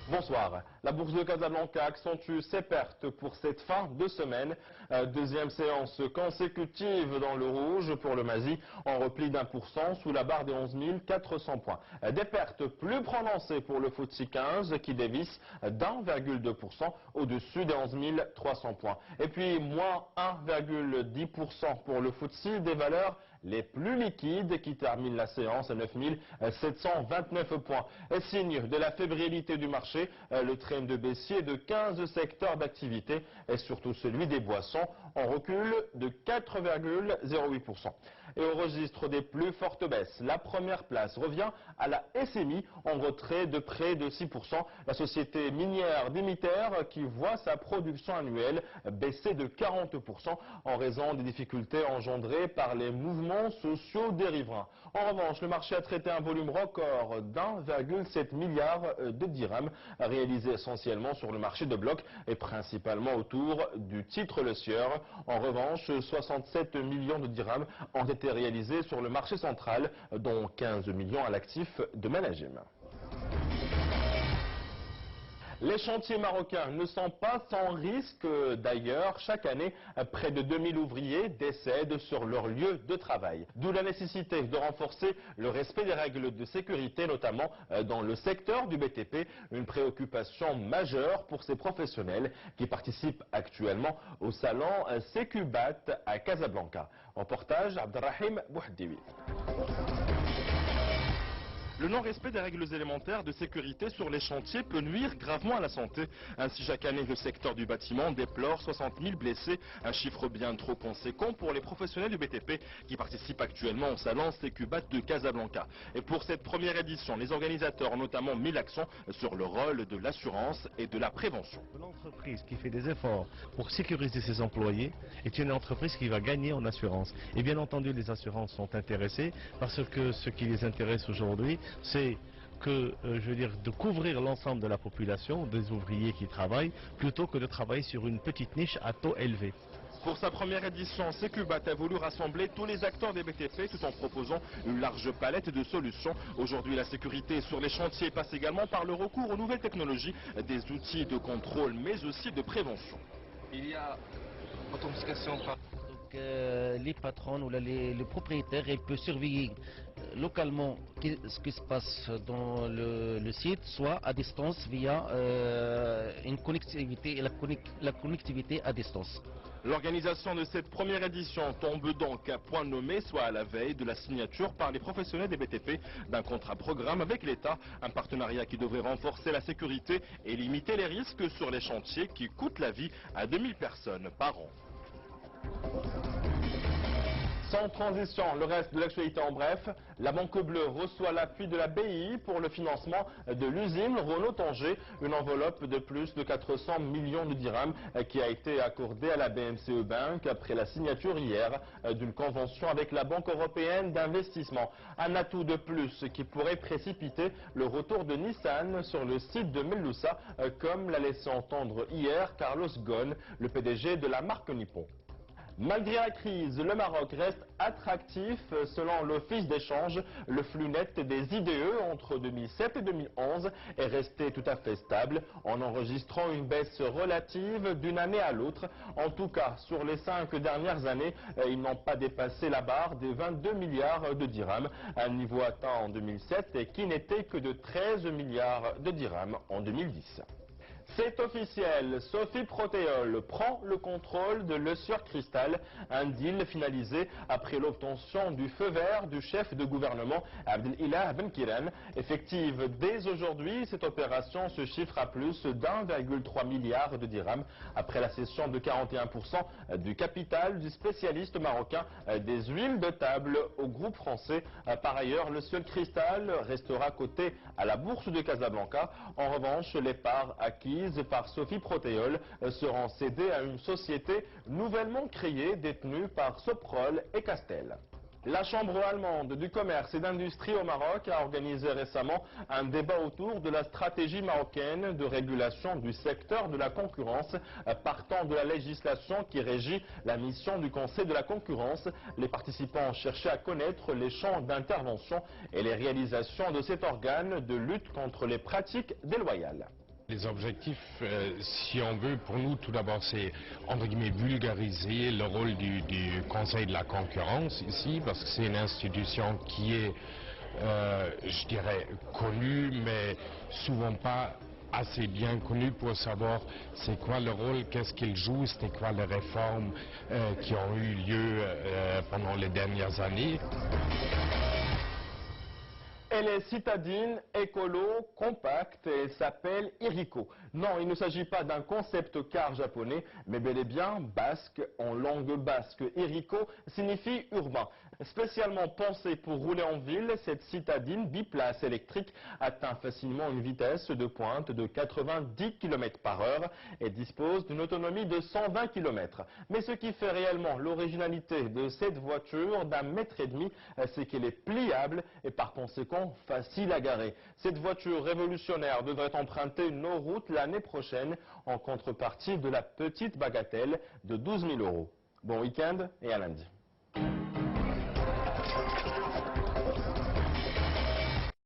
Bonsoir. La bourse de Casablanca accentue ses pertes pour cette fin de semaine. Deuxième séance consécutive dans le rouge pour le Mazi, en repli d'1% sous la barre des 11 400 points. Des pertes plus prononcées pour le FTSE 15 qui dévisse d'1,2% au-dessus des 11 300 points. Et puis moins 1,10% pour le FTSE, des valeurs les plus liquides qui terminent la séance à 9 729 points. Et signe de la fébrilité du marché, le train de baissier de 15 secteurs d'activité et surtout celui des boissons en recul de 4,08%. Et au registre des plus fortes baisses, la première place revient à la SMI en retrait de près de 6%. La société minière Dimiter qui voit sa production annuelle baisser de 40% en raison des difficultés engendrées par les mouvements sociaux des riverains. En revanche, le marché a traité un volume record d'1,7 milliard de dirhams, réalisé essentiellement sur le marché de blocs et principalement autour du titre Le Sieur. En revanche, 67 millions de dirhams ont été réalisés sur le marché central, dont 15 millions à l'actif de Managem. Les chantiers marocains ne sont pas sans risque d'ailleurs. Chaque année, près de 2000 ouvriers décèdent sur leur lieu de travail. D'où la nécessité de renforcer le respect des règles de sécurité, notamment dans le secteur du BTP, une préoccupation majeure pour ces professionnels qui participent actuellement au salon Sécubat à Casablanca. Reportage Abdelrahim Bouhaddiwi. Le non-respect des règles élémentaires de sécurité sur les chantiers peut nuire gravement à la santé. Ainsi, chaque année, le secteur du bâtiment déplore 60 000 blessés, un chiffre bien trop conséquent pour les professionnels du BTP qui participent actuellement au salon Sécubat de Casablanca. Et pour cette première édition, les organisateurs ont notamment mis l'accent sur le rôle de l'assurance et de la prévention. L'entreprise qui fait des efforts pour sécuriser ses employés est une entreprise qui va gagner en assurance. Et bien entendu, les assurances sont intéressées parce que ce qui les intéresse aujourd'hui, c'est que, de couvrir l'ensemble de la population, des ouvriers qui travaillent, plutôt que de travailler sur une petite niche à taux élevé. Pour sa première édition, Sécubat a voulu rassembler tous les acteurs des BTP tout en proposant une large palette de solutions. Aujourd'hui, la sécurité sur les chantiers passe également par le recours aux nouvelles technologies, des outils de contrôle mais aussi de prévention. Il y a authentification par... les patrons ou les propriétaires peuvent surveiller localement ce qui se passe dans le site, soit à distance via une connectivité, la connectivité à distance. L'organisation de cette première édition tombe donc à point nommé, soit à la veille de la signature par les professionnels des BTP d'un contrat programme avec l'État, un partenariat qui devrait renforcer la sécurité et limiter les risques sur les chantiers qui coûtent la vie à 2000 personnes par an. Sans transition, le reste de l'actualité en bref, la Banque Bleue reçoit l'appui de la BI pour le financement de l'usine Renault-Tanger, une enveloppe de plus de 400 millions de dirhams qui a été accordée à la BMCE Bank après la signature hier d'une convention avec la Banque Européenne d'Investissement. Un atout de plus qui pourrait précipiter le retour de Nissan sur le site de Meloussa, comme l'a laissé entendre hier Carlos Ghosn, le PDG de la marque Nippon. Malgré la crise, le Maroc reste attractif. Selon l'Office d'échange, le flux net des IDE entre 2007 et 2011 est resté tout à fait stable, en enregistrant une baisse relative d'une année à l'autre. En tout cas, sur les 5 dernières années, ils n'ont pas dépassé la barre des 22 milliards de dirhams, un niveau atteint en 2007 et qui n'était que de 13 milliards de dirhams en 2010. C'est officiel, Sophie Protéol prend le contrôle de Le Sieur Cristal, un deal finalisé après l'obtention du feu vert du chef de gouvernement Abdelilah Benkiran. Effective dès aujourd'hui, cette opération se chiffre à plus d'1,3 milliard de dirhams après la cession de 41% du capital du spécialiste marocain des huiles de table au groupe français. Par ailleurs, Le Sieur Cristal restera coté à la bourse de Casablanca. En revanche, les parts acquises par Sophie Protéol seront cédées à une société nouvellement créée détenue par Soprol et Castel. La Chambre allemande du commerce et d'industrie au Maroc a organisé récemment un débat autour de la stratégie marocaine de régulation du secteur de la concurrence. Partant de la législation qui régit la mission du Conseil de la concurrence, les participants ont cherché à connaître les champs d'intervention et les réalisations de cet organe de lutte contre les pratiques déloyales. Les objectifs, si on veut, pour nous, tout d'abord, c'est, entre guillemets, vulgariser le rôle du Conseil de la concurrence ici, parce que c'est une institution qui est, je dirais, connue, mais souvent pas assez bien connue pour savoir c'est quoi le rôle, qu'est-ce qu'il joue, c'était quoi les réformes qui ont eu lieu pendant les dernières années. Elle est citadine, écolo, compacte et s'appelle Iriko. Non, il ne s'agit pas d'un concept car japonais, mais bel et bien basque en langue basque. Iriko signifie urbain. Spécialement pensée pour rouler en ville, cette citadine biplace électrique atteint facilement une vitesse de pointe de 90 km/h et dispose d'une autonomie de 120 km. Mais ce qui fait réellement l'originalité de cette voiture d'1,5 m, c'est qu'elle est pliable et par conséquent facile à garer. Cette voiture révolutionnaire devrait emprunter nos routes l'année prochaine en contrepartie de la petite bagatelle de 12 000 €. Bon week-end et à lundi.